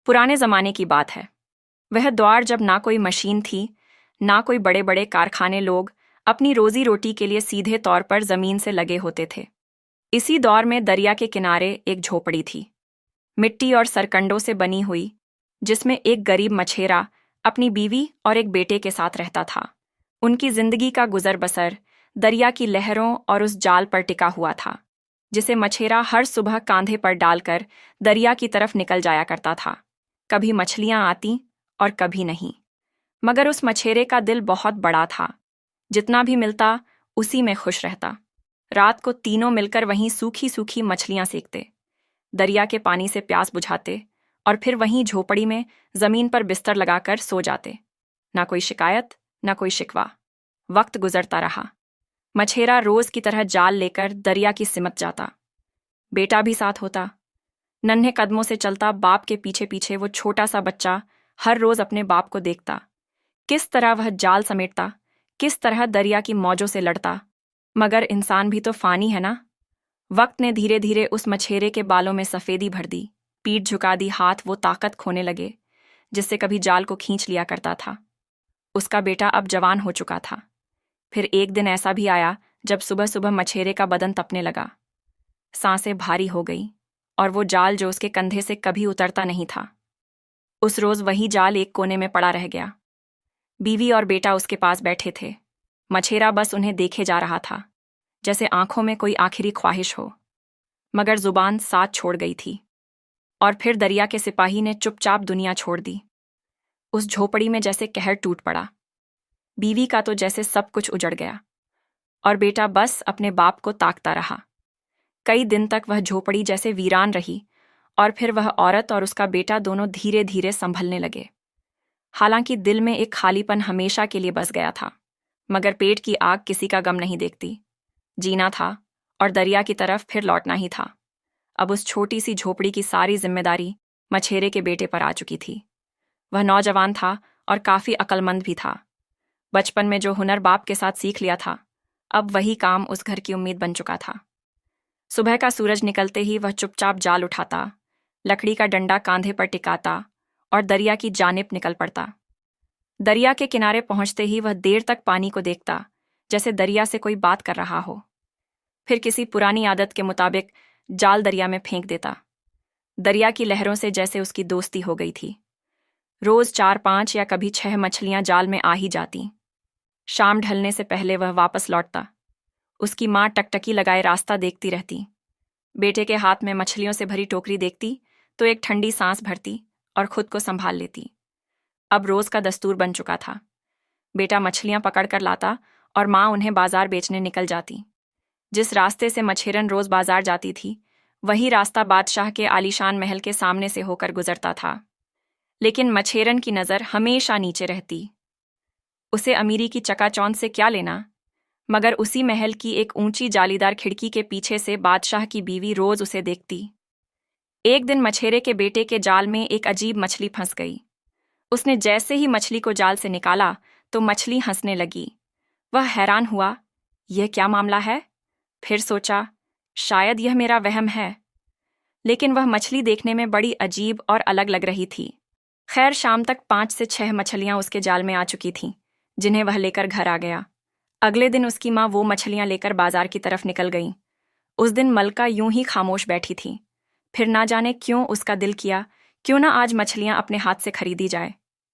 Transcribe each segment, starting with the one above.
पुराने ज़माने की बात है। वह दौर जब ना कोई मशीन थी, ना कोई बड़े बड़े कारखाने। लोग अपनी रोजी रोटी के लिए सीधे तौर पर ज़मीन से लगे होते थे। इसी दौर में दरिया के किनारे एक झोपड़ी थी, मिट्टी और सरकंडों से बनी हुई, जिसमें एक गरीब मछेरा अपनी बीवी और एक बेटे के साथ रहता था। उनकी जिंदगी का गुजर बसर दरिया की लहरों और उस जाल पर टिका हुआ था, जिसे मछेरा हर सुबह कांधे पर डालकर दरिया की तरफ निकल जाया करता था। कभी मछलियां आती और कभी नहीं, मगर उस मछेरे का दिल बहुत बड़ा था। जितना भी मिलता उसी में खुश रहता। रात को तीनों मिलकर वहीं सूखी सूखी मछलियां सेकते, दरिया के पानी से प्यास बुझाते और फिर वहीं झोपड़ी में जमीन पर बिस्तर लगाकर सो जाते। ना कोई शिकायत, ना कोई शिकवा। वक्त गुजरता रहा। मछेरा रोज की तरह जाल लेकर दरिया की सिमत जाता। बेटा भी साथ होता। नन्हे कदमों से चलता बाप के पीछे पीछे वो छोटा सा बच्चा हर रोज अपने बाप को देखता, किस तरह वह जाल समेटता, किस तरह दरिया की मौजों से लड़ता। मगर इंसान भी तो फानी है ना। वक्त ने धीरे धीरे उस मछेरे के बालों में सफेदी भर दी, पीठ झुका दी, हाथ वो ताकत खोने लगे जिससे कभी जाल को खींच लिया करता था। उसका बेटा अब जवान हो चुका था। फिर एक दिन ऐसा भी आया जब सुबह सुबह मछेरे का बदन तपने लगा, सांसें भारी हो गई और वो जाल जो उसके कंधे से कभी उतरता नहीं था, उस रोज वही जाल एक कोने में पड़ा रह गया। बीवी और बेटा उसके पास बैठे थे। मछेरा बस उन्हें देखे जा रहा था, जैसे आंखों में कोई आखिरी ख्वाहिश हो, मगर जुबान साथ छोड़ गई थी। और फिर दरिया के सिपाही ने चुपचाप दुनिया छोड़ दी। उस झोपड़ी में जैसे कहर टूट पड़ा। बीवी का तो जैसे सब कुछ उजड़ गया और बेटा बस अपने बाप को ताकता रहा। कई दिन तक वह झोपड़ी जैसे वीरान रही और फिर वह औरत और उसका बेटा दोनों धीरे धीरे संभलने लगे। हालांकि दिल में एक खालीपन हमेशा के लिए बस गया था, मगर पेट की आग किसी का गम नहीं देखती। जीना था और दरिया की तरफ फिर लौटना ही था। अब उस छोटी सी झोपड़ी की सारी जिम्मेदारी मछेरे के बेटे पर आ चुकी थी। वह नौजवान था और काफी अक्लमंद भी था। बचपन में जो हुनर बाप के साथ सीख लिया था, अब वही काम उस घर की उम्मीद बन चुका था। सुबह का सूरज निकलते ही वह चुपचाप जाल उठाता, लकड़ी का डंडा कांधे पर टिकाता और दरिया की जानिब निकल पड़ता। दरिया के किनारे पहुंचते ही वह देर तक पानी को देखता, जैसे दरिया से कोई बात कर रहा हो। फिर किसी पुरानी आदत के मुताबिक जाल दरिया में फेंक देता। दरिया की लहरों से जैसे उसकी दोस्ती हो गई थी। रोज 4-5 या कभी 6 मछलियां जाल में आ ही जाती। शाम ढलने से पहले वह वापस लौटता। उसकी माँ टकटकी लगाए रास्ता देखती रहती। बेटे के हाथ में मछलियों से भरी टोकरी देखती तो एक ठंडी सांस भरती और खुद को संभाल लेती। अब रोज का दस्तूर बन चुका था। बेटा मछलियां पकड़ कर लाता और माँ उन्हें बाजार बेचने निकल जाती। जिस रास्ते से मछेरन रोज बाजार जाती थी, वही रास्ता बादशाह के आलीशान महल के सामने से होकर गुजरता था। लेकिन मछेरन की नजर हमेशा नीचे रहती। उसे अमीरी की चकाचौंध से क्या लेना, मगर उसी महल की एक ऊंची जालीदार खिड़की के पीछे से बादशाह की बीवी रोज उसे देखती। एक दिन मछेरे के बेटे के जाल में एक अजीब मछली फंस गई। उसने जैसे ही मछली को जाल से निकाला तो मछली हंसने लगी। वह हैरान हुआ, यह क्या मामला है? फिर सोचा, शायद यह मेरा वहम है। लेकिन वह मछली देखने में बड़ी अजीब और अलग लग रही थी। खैर, शाम तक 5 से 6 मछलियां उसके जाल में आ चुकी थीं, जिन्हें वह लेकर घर आ गया। अगले दिन उसकी माँ वो मछलियां लेकर बाजार की तरफ निकल गई। उस दिन मलका यूं ही खामोश बैठी थी। फिर ना जाने क्यों उसका दिल किया, क्यों ना आज मछलियां अपने हाथ से खरीदी जाए।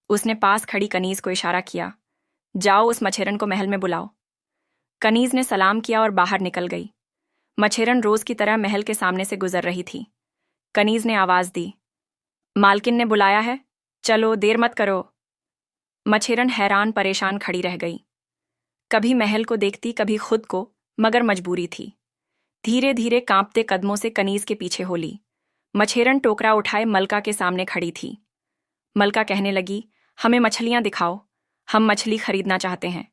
उसने पास खड़ी कनीज को इशारा किया, जाओ उस मछेरन को महल में बुलाओ। कनीज ने सलाम किया और बाहर निकल गई। मछेरन रोज की तरह महल के सामने से गुजर रही थी। कनीज ने आवाज दी, मालकिन ने बुलाया है, चलो देर मत करो। मछेरन हैरान परेशान खड़ी रह गई। कभी महल को देखती, कभी खुद को, मगर मजबूरी थी। धीरे धीरे कांपते कदमों से कनीज के पीछे हो ली। मछेरन टोकरा उठाए मलका के सामने खड़ी थी। मलका कहने लगी, हमें मछलियां दिखाओ, हम मछली खरीदना चाहते हैं।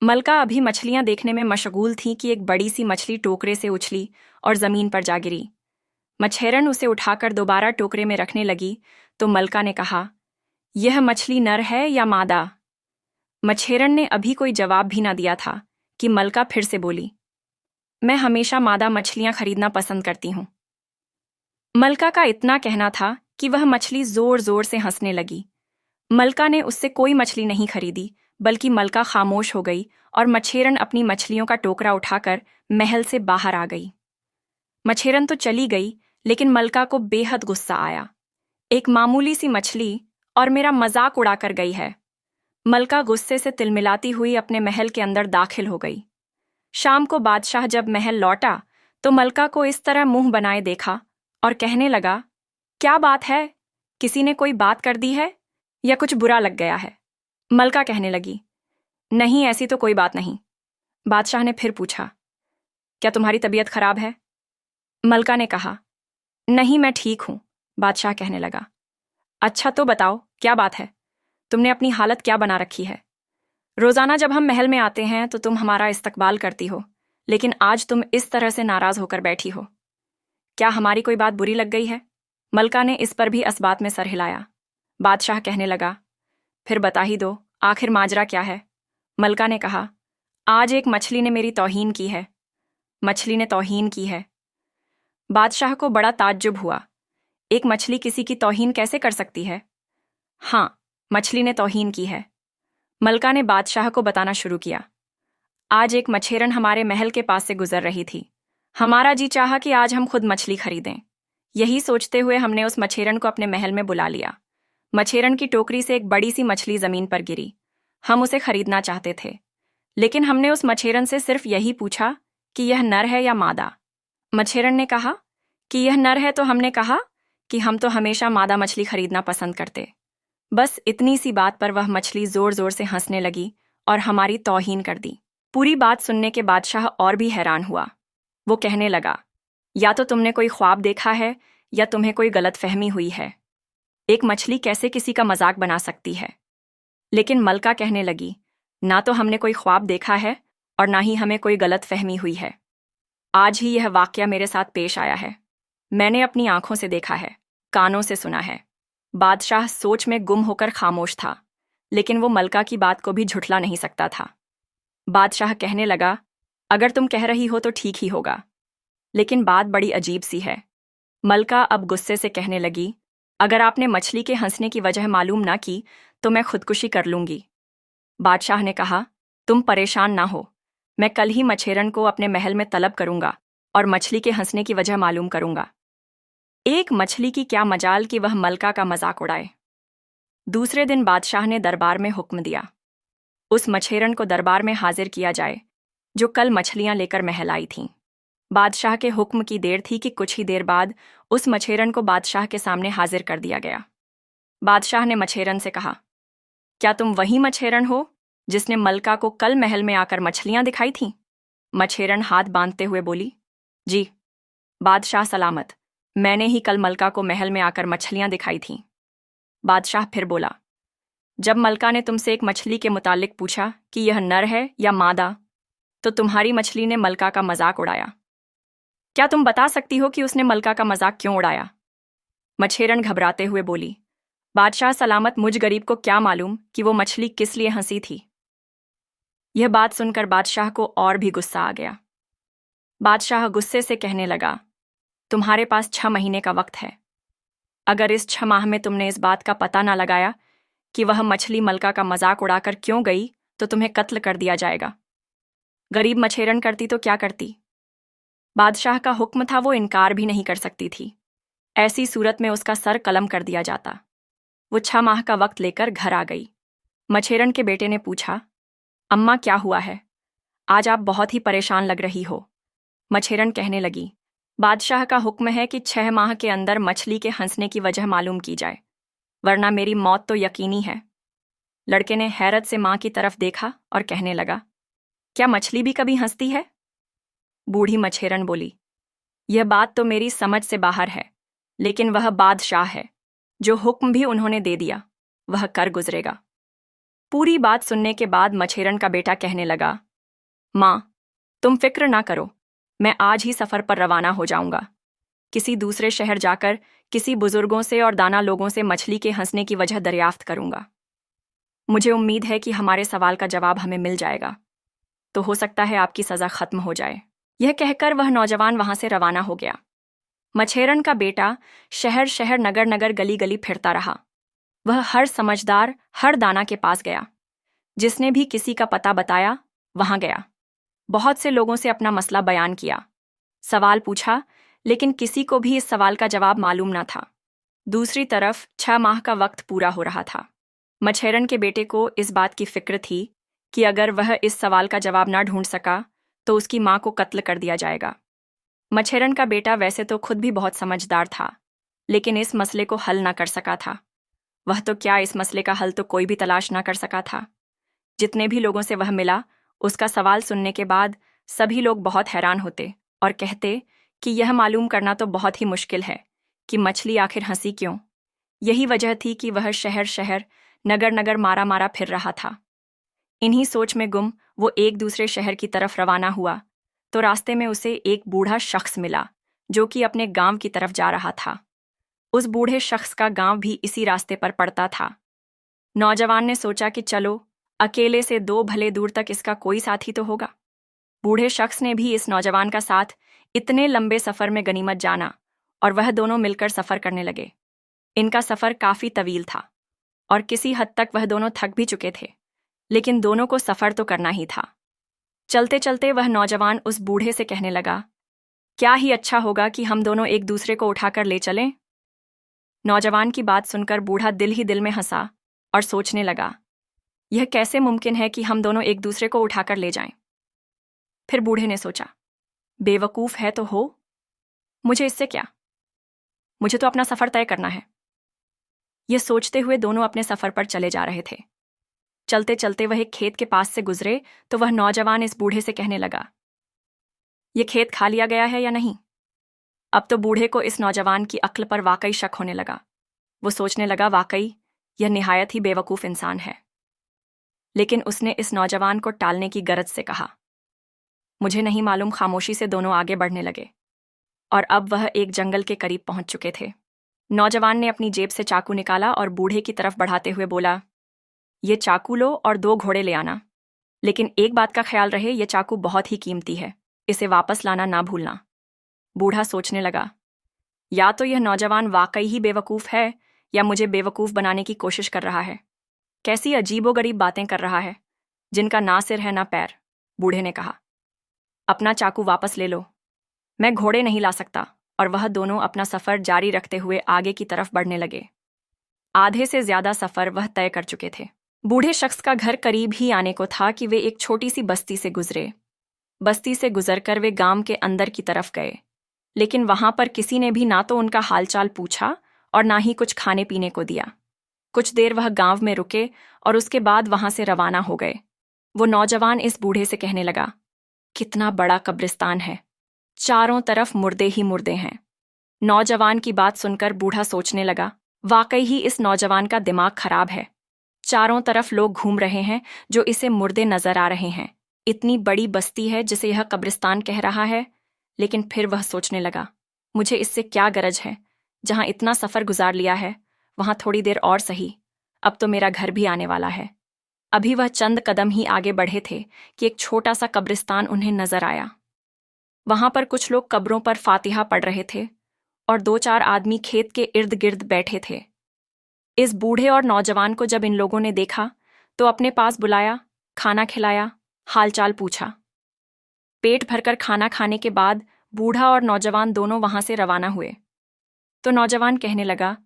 मलका अभी मछलियां देखने में मशगूल थी कि एक बड़ी सी मछली टोकरे से उछली और जमीन पर जा गिरी। मछेरन उसे उठाकर दोबारा टोकरे में रखने लगी तो मलका ने कहा, यह मछली नर है या मादा? मछेरन ने अभी कोई जवाब भी ना दिया था कि मलका फिर से बोली, मैं हमेशा मादा मछलियां खरीदना पसंद करती हूं। मलका का इतना कहना था कि वह मछली जोर जोर से हंसने लगी। मलका ने उससे कोई मछली नहीं खरीदी, बल्कि मलका खामोश हो गई और मछेरन अपनी मछलियों का टोकरा उठाकर महल से बाहर आ गई। मछेरन तो चली गई, लेकिन मलका को बेहद गुस्सा आया। एक मामूली सी मछली और मेरा मजाक उड़ाकर गई है। मलका गुस्से से तिलमिलाती हुई अपने महल के अंदर दाखिल हो गई। शाम को बादशाह जब महल लौटा तो मलका को इस तरह मुंह बनाए देखा और कहने लगा, क्या बात है? किसी ने कोई बात कर दी है या कुछ बुरा लग गया है? मलका कहने लगी, नहीं, ऐसी तो कोई बात नहीं। बादशाह ने फिर पूछा, क्या तुम्हारी तबीयत खराब है? मलका ने कहा, नहीं, मैं ठीक हूं। बादशाह कहने लगा, अच्छा तो बताओ, क्या बात है? तुमने अपनी हालत क्या बना रखी है? रोजाना जब हम महल में आते हैं तो तुम हमारा इस्तकबाल करती हो, लेकिन आज तुम इस तरह से नाराज होकर बैठी हो। क्या हमारी कोई बात बुरी लग गई है? मलका ने इस पर भी असबात में सर हिलाया। बादशाह कहने लगा, फिर बता ही दो, आखिर माजरा क्या है? मलका ने कहा, आज एक मछली ने मेरी तौहीन की है। मछली ने तौहीन की है? बादशाह को बड़ा ताज्जुब हुआ। एक मछली किसी की तौहीन कैसे कर सकती है? हाँ, मछली ने तौहीन की है। मलका ने बादशाह को बताना शुरू किया। आज एक मछेरन हमारे महल के पास से गुजर रही थी। हमारा जी चाहा कि आज हम खुद मछली खरीदें। यही सोचते हुए हमने उस मछेरन को अपने महल में बुला लिया। मछेरन की टोकरी से एक बड़ी सी मछली जमीन पर गिरी। हम उसे खरीदना चाहते थे, लेकिन हमने उस मछेरन से सिर्फ यही पूछा कि यह नर है या मादा। मछेरन ने कहा कि यह नर है, तो हमने कहा कि हम तो हमेशा मादा मछली खरीदना पसंद करते। बस इतनी सी बात पर वह मछली जोर जोर से हंसने लगी और हमारी तौहीन कर दी। पूरी बात सुनने के बादशाह और भी हैरान हुआ। वो कहने लगा, या तो तुमने कोई ख्वाब देखा है या तुम्हें कोई गलतफहमी हुई है। एक मछली कैसे किसी का मजाक बना सकती है? लेकिन मलका कहने लगी, ना तो हमने कोई ख्वाब देखा है और ना ही हमें कोई गलतफहमी हुई है। आज ही यह वाकया मेरे साथ पेश आया है। मैंने अपनी आंखों से देखा है, कानों से सुना है। बादशाह सोच में गुम होकर खामोश था, लेकिन वो मलका की बात को भी झुठला नहीं सकता था। बादशाह कहने लगा, अगर तुम कह रही हो तो ठीक ही होगा, लेकिन बात बड़ी अजीब सी है। मलका अब गुस्से से कहने लगी, अगर आपने मछली के हंसने की वजह मालूम ना की तो मैं खुदकुशी कर लूंगी। बादशाह ने कहा, तुम परेशान ना हो, मैं कल ही मछेरन को अपने महल में तलब करूंगा और मछली के हंसने की वजह मालूम करूंगा। एक मछली की क्या मजाल कि वह मलका का मजाक उड़ाए। दूसरे दिन बादशाह ने दरबार में हुक्म दिया, उस मछेरन को दरबार में हाजिर किया जाए जो कल मछलियां लेकर महल आई थीं। बादशाह के हुक्म की देर थी कि कुछ ही देर बाद उस मछेरन को बादशाह के सामने हाजिर कर दिया गया। बादशाह ने मछेरन से कहा, क्या तुम वही मछेरन हो जिसने मलका को कल महल में आकर मछलियां दिखाई थीं? मछेरन हाथ बांधते हुए बोली, जी बादशाह सलामत, मैंने ही कल मलका को महल में आकर मछलियां दिखाई थीं। बादशाह फिर बोला, जब मलका ने तुमसे एक मछली के मुतालिक पूछा कि यह नर है या मादा, तो तुम्हारी मछली ने मलका का मजाक उड़ाया। क्या तुम बता सकती हो कि उसने मलका का मजाक क्यों उड़ाया? मछेरन घबराते हुए बोली, बादशाह सलामत, मुझ गरीब को क्या मालूम कि वो मछली किस लिए हंसी थी। यह बात सुनकर बादशाह को और भी गुस्सा आ गया। बादशाह गुस्से से कहने लगा, तुम्हारे पास 6 महीने का वक्त है। अगर इस 6 माह में तुमने इस बात का पता ना लगाया कि वह मछली मलका का मजाक उड़ाकर क्यों गई, तो तुम्हें कत्ल कर दिया जाएगा। गरीब मछेरन करती तो क्या करती? बादशाह का हुक्म था, वो इनकार भी नहीं कर सकती थी। ऐसी सूरत में उसका सर कलम कर दिया जाता। वो 6 माह का वक्त लेकर घर आ गई। मछेरन के बेटे ने पूछा, अम्मा क्या हुआ है? आज आप बहुत ही परेशान लग रही हो। मछेरन कहने लगी, बादशाह का हुक्म है कि 6 माह के अंदर मछली के हंसने की वजह मालूम की जाए, वरना मेरी मौत तो यकीनी है। लड़के ने हैरत से मां की तरफ देखा और कहने लगा, क्या मछली भी कभी हंसती है? बूढ़ी मछेरन बोली, यह बात तो मेरी समझ से बाहर है, लेकिन वह बादशाह है, जो हुक्म भी उन्होंने दे दिया वह कर गुजरेगा। पूरी बात सुनने के बाद मछेरन का बेटा कहने लगा, मां, तुम फिक्र ना करो, मैं आज ही सफर पर रवाना हो जाऊंगा। किसी दूसरे शहर जाकर किसी बुजुर्गों से और दाना लोगों से मछली के हंसने की वजह दरियाफ्त करूंगा। मुझे उम्मीद है कि हमारे सवाल का जवाब हमें मिल जाएगा, तो हो सकता है आपकी सजा खत्म हो जाए। यह कहकर वह नौजवान वहां से रवाना हो गया। मछेरन का बेटा शहर शहर नगर नगर गली गली फिरता रहा। वह हर समझदार, हर दाना के पास गया। जिसने भी किसी का पता बताया, वहां गया। बहुत से लोगों से अपना मसला बयान किया, सवाल पूछा, लेकिन किसी को भी इस सवाल का जवाब मालूम न था। दूसरी तरफ 6 माह का वक्त पूरा हो रहा था। मछेरन के बेटे को इस बात की फिक्र थी कि अगर वह इस सवाल का जवाब ना ढूंढ सका तो उसकी मां को कत्ल कर दिया जाएगा। मछेरन का बेटा वैसे तो खुद भी बहुत समझदार था, लेकिन इस मसले को हल ना कर सका था। वह तो क्या, इस मसले का हल तो कोई भी तलाश ना कर सका था। जितने भी लोगों से वह मिला, उसका सवाल सुनने के बाद सभी लोग बहुत हैरान होते और कहते कि यह मालूम करना तो बहुत ही मुश्किल है कि मछली आखिर हंसी क्यों। यही वजह थी कि वह शहर शहर, नगर नगर मारा मारा फिर रहा था। इन्हीं सोच में गुम वो एक दूसरे शहर की तरफ रवाना हुआ तो रास्ते में उसे एक बूढ़ा शख्स मिला जो कि अपने गांव की तरफ जा रहा था। उस बूढ़े शख्स का गांव भी इसी रास्ते पर पड़ता था। नौजवान ने सोचा कि चलो, अकेले से 2 भले दूर तक इसका कोई साथी तो होगा। बूढ़े शख्स ने भी इस नौजवान का साथ इतने लंबे सफर में गनीमत जाना और वह दोनों मिलकर सफर करने लगे। इनका सफर काफी तवील था और किसी हद तक वह दोनों थक भी चुके थे, लेकिन दोनों को सफर तो करना ही था। चलते चलते वह नौजवान उस बूढ़े से कहने लगा, क्या ही अच्छा होगा कि हम दोनों एक दूसरे को उठाकर ले चलें। नौजवान की बात सुनकर बूढ़ा दिल ही दिल में हंसा और सोचने लगा, यह कैसे मुमकिन है कि हम दोनों एक दूसरे को उठाकर ले जाएं। फिर बूढ़े ने सोचा, बेवकूफ है तो हो, मुझे इससे क्या, मुझे तो अपना सफर तय करना है। यह सोचते हुए दोनों अपने सफर पर चले जा रहे थे। चलते चलते वह एक खेत के पास से गुजरे तो वह नौजवान इस बूढ़े से कहने लगा, यह खेत खा लिया गया है या नहीं। अब तो बूढ़े को इस नौजवान की अक्ल पर वाकई शक होने लगा। वो सोचने लगा, वाकई यह निहायत ही बेवकूफ इंसान है। लेकिन उसने इस नौजवान को टालने की गरज से कहा, मुझे नहीं मालूम। खामोशी से दोनों आगे बढ़ने लगे और अब वह एक जंगल के करीब पहुंच चुके थे। नौजवान ने अपनी जेब से चाकू निकाला और बूढ़े की तरफ बढ़ाते हुए बोला, ये चाकू लो और 2 घोड़े ले आना, लेकिन एक बात का ख्याल रहे, यह चाकू बहुत ही कीमती है, इसे वापस लाना ना भूलना। बूढ़ा सोचने लगा, या तो यह नौजवान वाकई ही बेवकूफ है या मुझे बेवकूफ बनाने की कोशिश कर रहा है। कैसी अजीबोगरीब बातें कर रहा है, जिनका ना सिर है ना पैर। बूढ़े ने कहा, अपना चाकू वापस ले लो, मैं घोड़े नहीं ला सकता। और वह दोनों अपना सफर जारी रखते हुए आगे की तरफ बढ़ने लगे। आधे से ज्यादा सफर वह तय कर चुके थे। बूढ़े शख्स का घर करीब ही आने को था कि वे एक छोटी सी बस्ती से गुजरे। बस्ती से गुजरकर वे गांव के अंदर की तरफ गए, लेकिन वहां पर किसी ने भी ना तो उनका हालचाल पूछा और ना ही कुछ खाने पीने को दिया। कुछ देर वह गांव में रुके और उसके बाद वहां से रवाना हो गए। वो नौजवान इस बूढ़े से कहने लगा, कितना बड़ा कब्रिस्तान है, चारों तरफ मुर्दे ही मुर्दे हैं। नौजवान की बात सुनकर बूढ़ा सोचने लगा, वाकई ही इस नौजवान का दिमाग खराब है। चारों तरफ लोग घूम रहे हैं जो इसे मुर्दे नजर आ रहे हैं। इतनी बड़ी बस्ती है जिसे यह कब्रिस्तान कह रहा है। लेकिन फिर वह सोचने लगा, मुझे इससे क्या गरज है, जहां इतना सफर गुजार लिया है वहां थोड़ी देर और सही, अब तो मेरा घर भी आने वाला है। अभी वह चंद कदम ही आगे बढ़े थे कि एक छोटा सा कब्रिस्तान उन्हें नजर आया। वहां पर कुछ लोग कब्रों पर फातिहा पढ़ रहे थे और 2-4 आदमी खेत के इर्द गिर्द बैठे थे। इस बूढ़े और नौजवान को जब इन लोगों ने देखा तो अपने पास बुलाया, खाना खिलाया, हालचाल पूछा। पेट भरकर खाना खाने के बाद बूढ़ा और नौजवान दोनों वहां से रवाना हुए। तो नौजवान कहने लगा,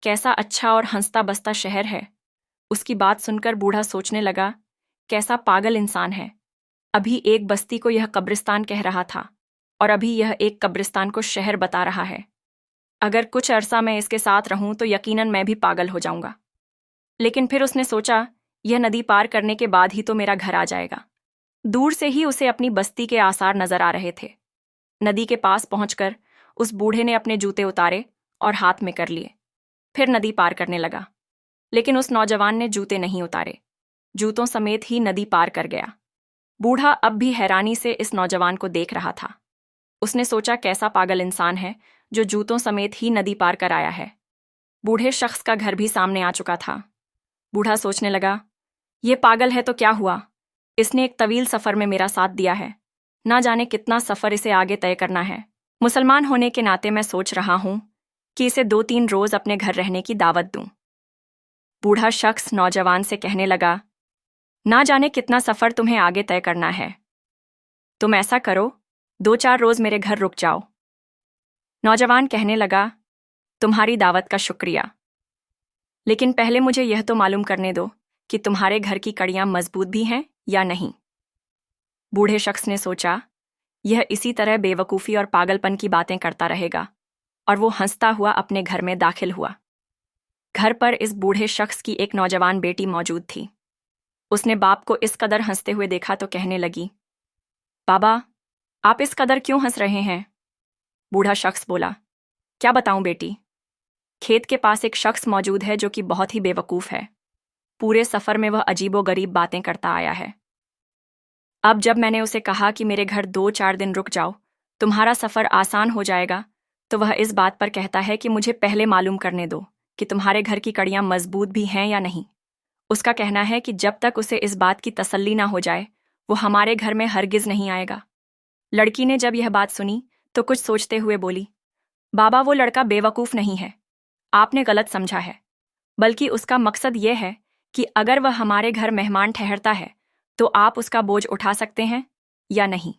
कैसा अच्छा और हंसता बसता शहर है। उसकी बात सुनकर बूढ़ा सोचने लगा, कैसा पागल इंसान है। अभी एक बस्ती को यह कब्रिस्तान कह रहा था और अभी यह एक कब्रिस्तान को शहर बता रहा है। अगर कुछ अरसा मैं इसके साथ रहूं तो यकीनन मैं भी पागल हो जाऊंगा। लेकिन फिर उसने सोचा, यह नदी पार करने के बाद ही तो मेरा घर आ जाएगा। दूर से ही उसे अपनी बस्ती के आसार नजर आ रहे थे। नदी के पास पहुंचकर उस बूढ़े ने अपने जूते उतारे और हाथ में कर लिए। फिर नदी पार करने लगा, लेकिन उस नौजवान ने जूते नहीं उतारे, जूतों समेत ही नदी पार कर गया। बूढ़ा अब भी हैरानी से इस नौजवान को देख रहा था। उसने सोचा, कैसा पागल इंसान है जो जूतों समेत ही नदी पार कर आया है। बूढ़े शख्स का घर भी सामने आ चुका था। बूढ़ा सोचने लगा, यह पागल है तो क्या हुआ, इसने एक तवील सफर में मेरा साथ दिया है, ना जाने कितना सफर इसे आगे तय करना है। मुसलमान होने के नाते मैं सोच रहा हूं कि इसे 2-3 रोज अपने घर रहने की दावत दूं। बूढ़ा शख्स नौजवान से कहने लगा, ना जाने कितना सफर तुम्हें आगे तय करना है। तुम ऐसा करो, 2-4 रोज मेरे घर रुक जाओ। नौजवान कहने लगा, तुम्हारी दावत का शुक्रिया, लेकिन पहले मुझे यह तो मालूम करने दो कि तुम्हारे घर की कड़ियां मजबूत भी हैं या नहीं। बूढ़े शख्स ने सोचा, यह इसी तरह बेवकूफ़ी और पागलपन की बातें करता रहेगा, और वो हंसता हुआ अपने घर में दाखिल हुआ। घर पर इस बूढ़े शख्स की एक नौजवान बेटी मौजूद थी। उसने बाप को इस कदर हंसते हुए देखा तो कहने लगी, बाबा, आप इस कदर क्यों हंस रहे हैं? बूढ़ा शख्स बोला, क्या बताऊं बेटी, खेत के पास एक शख्स मौजूद है जो कि बहुत ही बेवकूफ़ है। पूरे सफ़र में वह अजीबो-गरीब बातें करता आया है। अब जब मैंने उसे कहा कि मेरे घर 2-4 दिन रुक जाओ, तुम्हारा सफ़र आसान हो जाएगा, तो वह इस बात पर कहता है कि मुझे पहले मालूम करने दो कि तुम्हारे घर की कड़ियां मजबूत भी हैं या नहीं। उसका कहना है कि जब तक उसे इस बात की तसल्ली ना हो जाए, वो हमारे घर में हरगिज नहीं आएगा। लड़की ने जब यह बात सुनी तो कुछ सोचते हुए बोली, बाबा, वो लड़का बेवकूफ़ नहीं है, आपने गलत समझा है, बल्कि उसका मकसद यह है कि अगर वह हमारे घर मेहमान ठहरता है तो आप उसका बोझ उठा सकते हैं या नहीं।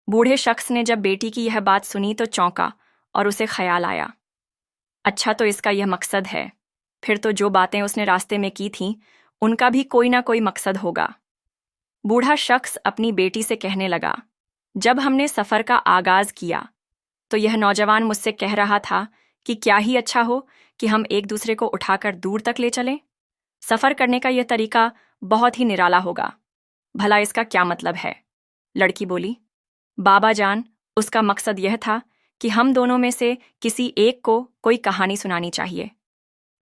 बूढ़े शख्स ने जब बेटी की यह बात सुनी तो चौंका और उसे ख्याल आया, अच्छा, तो इसका यह मकसद है, फिर तो जो बातें उसने रास्ते में की थीं उनका भी कोई ना कोई मकसद होगा। बूढ़ा शख्स अपनी बेटी से कहने लगा, जब हमने सफ़र का आगाज़ किया तो यह नौजवान मुझसे कह रहा था कि क्या ही अच्छा हो कि हम एक दूसरे को उठाकर दूर तक ले चलें। सफ़र करने का यह तरीका बहुत ही निराला होगा, भला इसका क्या मतलब है? लड़की बोली, बाबा जान, उसका मकसद यह था कि हम दोनों में से किसी एक को कोई कहानी सुनानी चाहिए।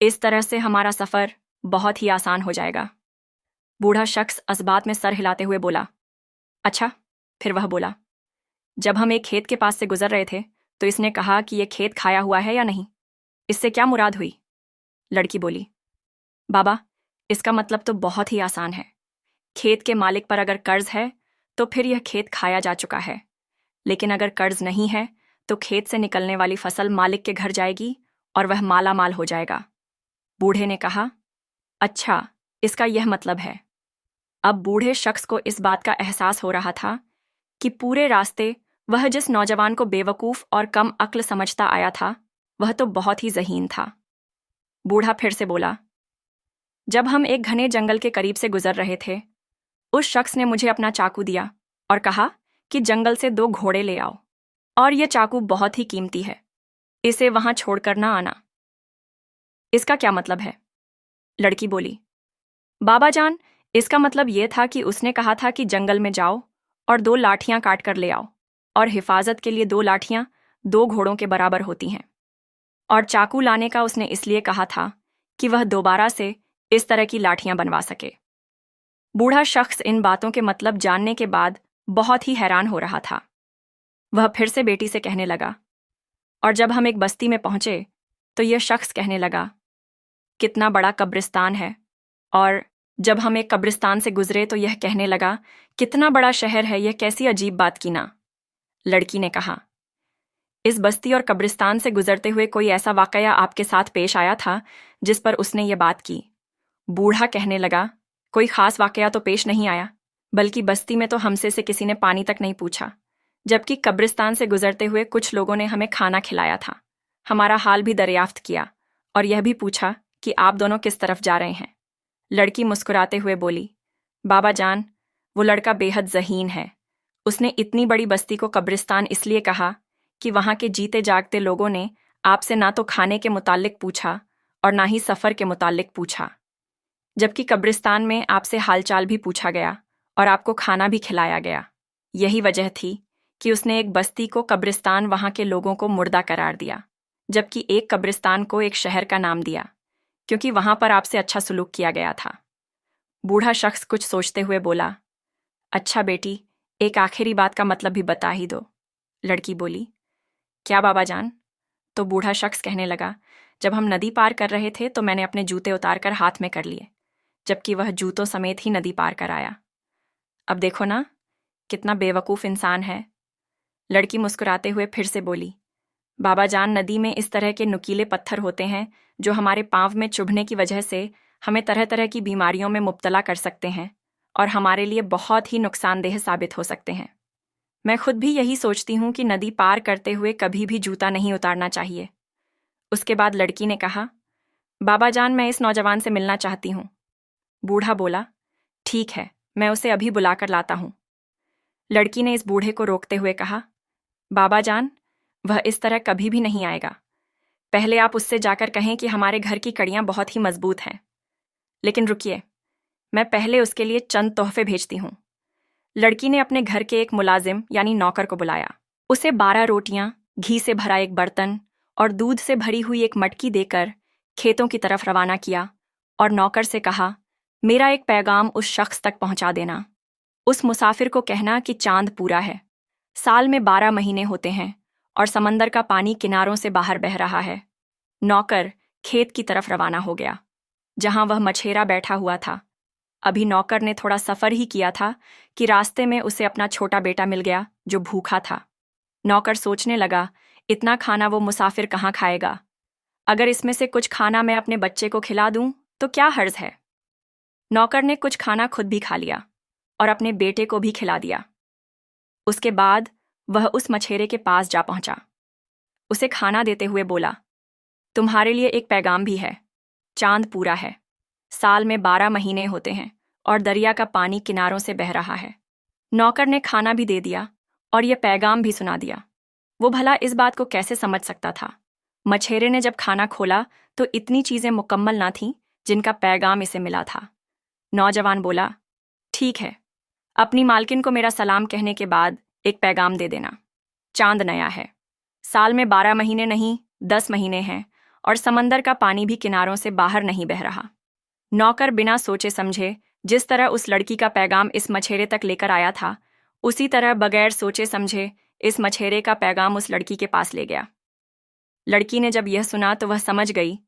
इस तरह से हमारा सफ़र बहुत ही आसान हो जाएगा। बूढ़ा शख्स असबात में सर हिलाते हुए बोला, अच्छा। फिर वह बोला, जब हम एक खेत के पास से गुजर रहे थे तो इसने कहा कि यह खेत खाया हुआ है या नहीं, इससे क्या मुराद हुई? लड़की बोली, बाबा, इसका मतलब तो बहुत ही आसान है। खेत के मालिक पर अगर कर्ज है तो फिर यह खेत खाया जा चुका है, लेकिन अगर कर्ज नहीं है तो खेत से निकलने वाली फसल मालिक के घर जाएगी और वह माला माल हो जाएगा। बूढ़े ने कहा, अच्छा, इसका यह मतलब है। अब बूढ़े शख्स को इस बात का एहसास हो रहा था कि पूरे रास्ते वह जिस नौजवान को बेवकूफ़ और कम अक्ल समझता आया था, वह तो बहुत ही ज़हीन था। बूढ़ा फिर से बोला, जब हम एक घने जंगल के करीब से गुजर रहे थे, उस शख्स ने मुझे अपना चाकू दिया और कहा कि जंगल से 2 घोड़े ले आओ, और यह चाकू बहुत ही कीमती है, इसे वहां छोड़कर ना आना। इसका क्या मतलब है? लड़की बोली, बाबा जान, इसका मतलब यह था कि उसने कहा था कि जंगल में जाओ और 2 लाठियां काट कर ले आओ, और हिफाजत के लिए 2 लाठियां 2 घोड़ों के बराबर होती हैं। और चाकू लाने का उसने इसलिए कहा था कि वह दोबारा से इस तरह की लाठियां बनवा सके। बूढ़ा शख्स इन बातों के मतलब जानने के बाद बहुत ही हैरान हो रहा था। वह फिर से बेटी से कहने लगा, और जब हम एक बस्ती में पहुंचे तो यह शख्स कहने लगा, कितना बड़ा कब्रिस्तान है। और जब हम एक कब्रिस्तान से गुजरे तो यह कहने लगा, कितना बड़ा शहर है, यह कैसी अजीब बात की ना। लड़की ने कहा, इस बस्ती और कब्रिस्तान से गुजरते हुए कोई ऐसा वाकया आपके साथ पेश आया था जिस पर उसने ये बात की? बूढ़ा कहने लगा, कोई खास वाकया तो पेश नहीं आया, बल्कि बस्ती में तो हमसे से किसी ने पानी तक नहीं पूछा, जबकि कब्रिस्तान से गुजरते हुए कुछ लोगों ने हमें खाना खिलाया था, हमारा हाल भी दरियाफ्त किया और यह भी पूछा कि आप दोनों किस तरफ जा रहे हैं। लड़की मुस्कुराते हुए बोली, बाबा जान, वो लड़का बेहद ज़हीन है। उसने इतनी बड़ी बस्ती को कब्रिस्तान इसलिए कहा कि वहाँ के जीते जागते लोगों ने आपसे ना तो खाने के मुताल्लिक पूछा और ना ही सफ़र के मुताल्लिक पूछा, जबकि कब्रिस्तान में आपसे हालचाल भी पूछा गया और आपको खाना भी खिलाया गया। यही वजह थी कि उसने एक बस्ती को कब्रिस्तान वहाँ के लोगों को मुर्दा करार दिया, जबकि एक कब्रिस्तान को एक शहर का नाम दिया, क्योंकि वहां पर आपसे अच्छा सुलूक किया गया था। बूढ़ा शख्स कुछ सोचते हुए बोला, अच्छा बेटी, एक आखिरी बात का मतलब भी बता ही दो। लड़की बोली, क्या बाबा जान? तो बूढ़ा शख्स कहने लगा, जब हम नदी पार कर रहे थे तो मैंने अपने जूते उतार कर हाथ में कर लिए, जबकि वह जूतों समेत ही नदी पार कर आया। अब देखो ना, कितना बेवकूफ़ इंसान है। लड़की मुस्कुराते हुए फिर से बोली, बाबा जान, नदी में इस तरह के नुकीले पत्थर होते हैं जो हमारे पाँव में चुभने की वजह से हमें तरह तरह की बीमारियों में मुब्तला कर सकते हैं और हमारे लिए बहुत ही नुकसानदेह साबित हो सकते हैं। मैं खुद भी यही सोचती हूँ कि नदी पार करते हुए कभी भी जूता नहीं उतारना चाहिए। उसके बाद लड़की ने कहा, बाबा जान, मैं इस नौजवान से मिलना चाहती हूँ। बूढ़ा बोला, ठीक है, मैं उसे अभी बुलाकर लाता हूँ। लड़की ने इस बूढ़े को रोकते हुए कहा, बाबा जान, वह इस तरह कभी भी नहीं आएगा। पहले आप उससे जाकर कहें कि हमारे घर की कड़ियाँ बहुत ही मजबूत हैं। लेकिन रुकिए, मैं पहले उसके लिए चंद तोहफे भेजती हूँ। लड़की ने अपने घर के एक मुलाजिम यानी नौकर को बुलाया। उसे 12 रोटियां, घी से भरा एक बर्तन और दूध से भरी हुई एक मटकी देकर खेतों की तरफ रवाना किया और नौकर से कहा, मेरा एक पैगाम उस शख्स तक पहुंचा देना। उस मुसाफिर को कहना कि चांद पूरा है, साल में 12 महीने होते हैं और समंदर का पानी किनारों से बाहर बह रहा है। नौकर खेत की तरफ रवाना हो गया जहां वह मछेरा बैठा हुआ था। अभी नौकर ने थोड़ा सफर ही किया था कि रास्ते में उसे अपना छोटा बेटा मिल गया जो भूखा था। नौकर सोचने लगा, इतना खाना वो मुसाफिर कहाँ खाएगा? अगर इसमें से कुछ खाना मैं अपने बच्चे को खिला दूं तो क्या हर्ज है। नौकर ने कुछ खाना खुद भी खा लिया और अपने बेटे को भी खिला दिया। उसके बाद वह उस मछेरे के पास जा पहुंचा। उसे खाना देते हुए बोला, तुम्हारे लिए एक पैगाम भी है। चांद पूरा है, साल में 12 महीने होते हैं और दरिया का पानी किनारों से बह रहा है। नौकर ने खाना भी दे दिया और यह पैगाम भी सुना दिया। वो भला इस बात को कैसे समझ सकता था? मछेरे ने जब खाना खोला तो इतनी चीजें मुकम्मल ना थीं जिनका पैगाम इसे मिला था। नौजवान बोला, ठीक है, अपनी मालकिन को मेरा सलाम कहने के बाद एक पैगाम दे देना। चांद नया है, साल में 12 महीने नहीं 10 महीने हैं और समंदर का पानी भी किनारों से बाहर नहीं बह रहा। नौकर बिना सोचे समझे जिस तरह उस लड़की का पैगाम इस मछेरे तक लेकर आया था, उसी तरह बगैर सोचे समझे इस मछेरे का पैगाम उस लड़की के पास ले गया। लड़की ने जब यह सुना तो वह समझ गई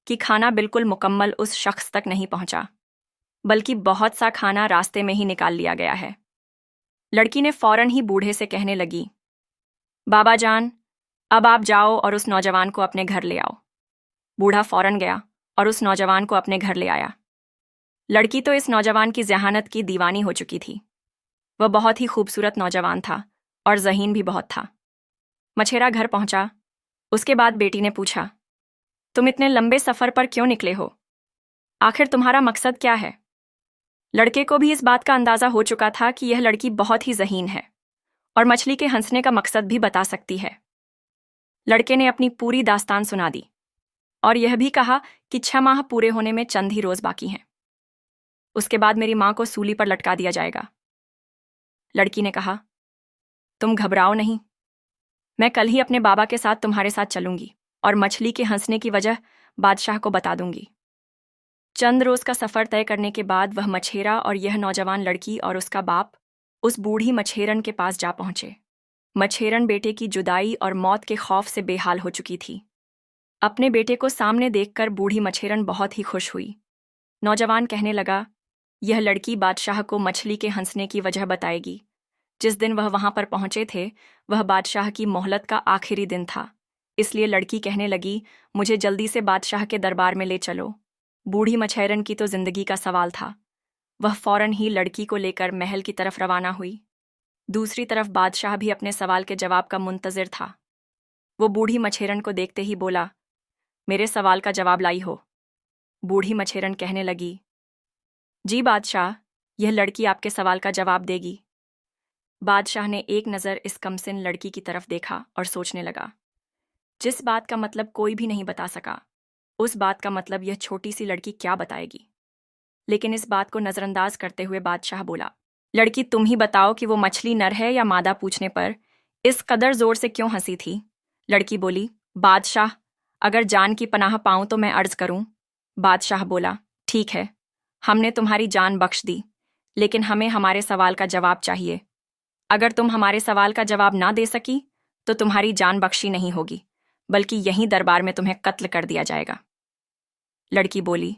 कि खाना बिल्कुल मुकम्मल उस शख्स तक नहीं पहुंचा, बल्कि बहुत सा खाना रास्ते में ही निकाल लिया गया है। लड़की ने फौरन ही बूढ़े से कहने लगी, बाबा जान, अब आप जाओ और उस नौजवान को अपने घर ले आओ। बूढ़ा फौरन गया और उस नौजवान को अपने घर ले आया। लड़की तो इस नौजवान की ज़हानत की दीवानी हो चुकी थी। वह बहुत ही खूबसूरत नौजवान था और ज़हीन भी बहुत था। मछेरा घर पहुंचा। उसके बाद बेटी ने पूछा, तुम इतने लंबे सफ़र पर क्यों निकले हो? आखिर तुम्हारा मकसद क्या है? लड़के को भी इस बात का अंदाज़ा हो चुका था कि यह लड़की बहुत ही ज़हीन है और मछली के हंसने का मकसद भी बता सकती है। लड़के ने अपनी पूरी दास्तान सुना दी और यह भी कहा कि 6 माह पूरे होने में चंद ही रोज़ बाकी हैं। उसके बाद मेरी माँ को सूली पर लटका दिया जाएगा। लड़की ने कहा, तुम घबराओ नहीं, मैं कल ही अपने बाबा के साथ तुम्हारे साथ चलूंगी और मछली के हंसने की वजह बादशाह को बता दूंगी। चंद रोज का सफर तय करने के बाद वह मछेरा और यह नौजवान लड़की और उसका बाप उस बूढ़ी मछेरन के पास जा पहुंचे। मछेरन बेटे की जुदाई और मौत के खौफ से बेहाल हो चुकी थी। अपने बेटे को सामने देखकर बूढ़ी मछेरन बहुत ही खुश हुई। नौजवान कहने लगा, यह लड़की बादशाह को मछली के हंसने की वजह बताएगी। जिस दिन वह वहां पर पहुंचे थे वह बादशाह की मोहलत का आखिरी दिन था, इसलिए लड़की कहने लगी, मुझे जल्दी से बादशाह के दरबार में ले चलो। बूढ़ी मछेरन की तो जिंदगी का सवाल था। वह फौरन ही लड़की को लेकर महल की तरफ रवाना हुई। दूसरी तरफ बादशाह भी अपने सवाल के जवाब का मुंतजिर था। वो बूढ़ी मछेरन को देखते ही बोला, मेरे सवाल का जवाब लाई हो। बूढ़ी मछेरन कहने लगी, जी बादशाह, यह लड़की आपके सवाल का जवाब देगी। बादशाह ने एक नज़र इस कमसिन लड़की की तरफ देखा और सोचने लगा, जिस बात का मतलब कोई भी नहीं बता सका, उस बात का मतलब यह छोटी सी लड़की क्या बताएगी। लेकिन इस बात को नज़रअंदाज करते हुए बादशाह बोला, लड़की तुम ही बताओ कि वो मछली नर है या मादा पूछने पर इस कदर जोर से क्यों हंसी थी। लड़की बोली, बादशाह, अगर जान की पनाह पाऊं तो मैं अर्ज करूं। बादशाह बोला, ठीक है, हमने तुम्हारी जान बख्श दी, लेकिन हमें हमारे सवाल का जवाब चाहिए। अगर तुम हमारे सवाल का जवाब ना दे सकी तो तुम्हारी जान बख्शी नहीं होगी, बल्कि यहीं दरबार में तुम्हें कत्ल कर दिया जाएगा। लड़की बोली,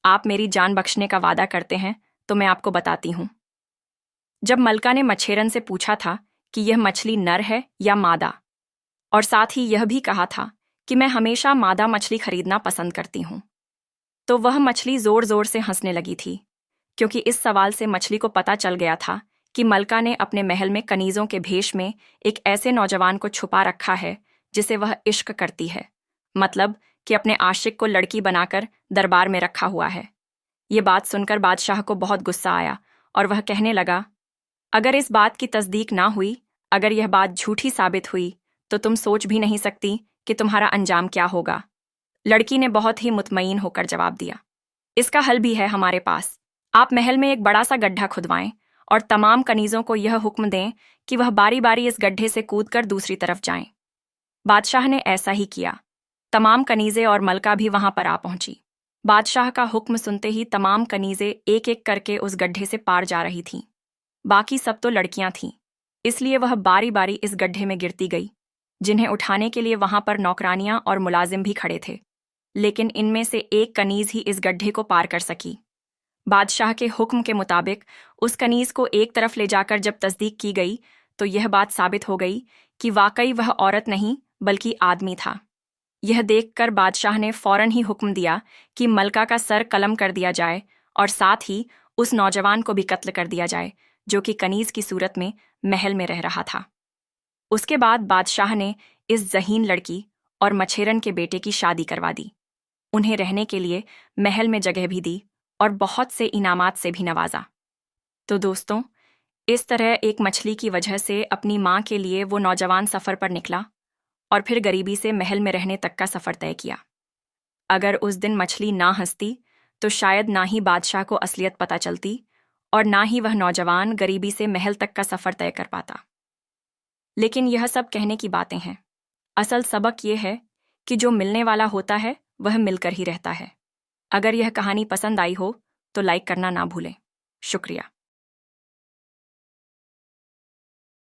आप मेरी जान बख्शने का वादा करते हैं तो मैं आपको बताती हूं। जब मलका ने मछेरन से पूछा था कि यह मछली नर है या मादा, और साथ ही यह भी कहा था कि मैं हमेशा मादा मछली खरीदना पसंद करती हूँ। तो वह मछली जोर जोर से हंसने लगी थी, क्योंकि इस सवाल से मछली को पता चल गया था कि मलका ने अपने महल में कनीजों के भेष में एक ऐसे नौजवान को छुपा रखा है जिसे वह इश्क करती है, मतलब कि अपने आशिक को लड़की बनाकर दरबार में रखा हुआ है। ये बात सुनकर बादशाह को बहुत गुस्सा आया और वह कहने लगा, अगर इस बात की तस्दीक ना हुई, अगर यह बात झूठी साबित हुई, तो तुम सोच भी नहीं सकती कि तुम्हारा अंजाम क्या होगा। लड़की ने बहुत ही मुतमईन होकर जवाब दिया, इसका हल भी है हमारे पास। आप महल में एक बड़ा सा गड्ढा खुदवाएं और तमाम कनीजों को यह हुक्म दें कि वह बारी बारी इस गड्ढे से कूदकर दूसरी तरफ जाएं। बादशाह ने ऐसा ही किया। तमाम कनीजें और मलका भी वहां पर आ पहुंची। बादशाह का हुक्म सुनते ही तमाम कनीजें एक एक करके उस गड्ढे से पार जा रही थीं। बाकी सब तो लड़कियां थीं, इसलिए वह बारी बारी इस गड्ढे में गिरती गई, जिन्हें उठाने के लिए वहां पर नौकरानियां और मुलाजिम भी खड़े थे। लेकिन इनमें से एक कनीज ही इस गड्ढे को पार कर सकी। बादशाह के हुक्म के मुताबिक उस कनीज को एक तरफ ले जाकर जब तस्दीक की गई, तो यह बात साबित हो गई कि वाकई वह औरत नहीं बल्कि आदमी था। यह देखकर बादशाह ने फौरन ही हुक्म दिया कि मलका का सर कलम कर दिया जाए और साथ ही उस नौजवान को भी कत्ल कर दिया जाए जो कि कनीज की सूरत में महल में रह रहा था। उसके बाद बादशाह ने इस ज़हीन लड़की और मछेरन के बेटे की शादी करवा दी। उन्हें रहने के लिए महल में जगह भी दी और बहुत से इनामात से भी नवाजा। तो दोस्तों, इस तरह एक मछली की वजह से अपनी माँ के लिए वो नौजवान सफ़र पर निकला और फिर गरीबी से महल में रहने तक का सफ़र तय किया। अगर उस दिन मछली ना हंसती तो शायद ना ही बादशाह को असलियत पता चलती और ना ही वह नौजवान गरीबी से महल तक का सफ़र तय कर पाता। लेकिन यह सब कहने की बातें हैं। असल सबक ये है कि जो मिलने वाला होता है वह मिलकर ही रहता है। अगर यह कहानी पसंद आई हो तो लाइक करना ना भूलें। शुक्रिया।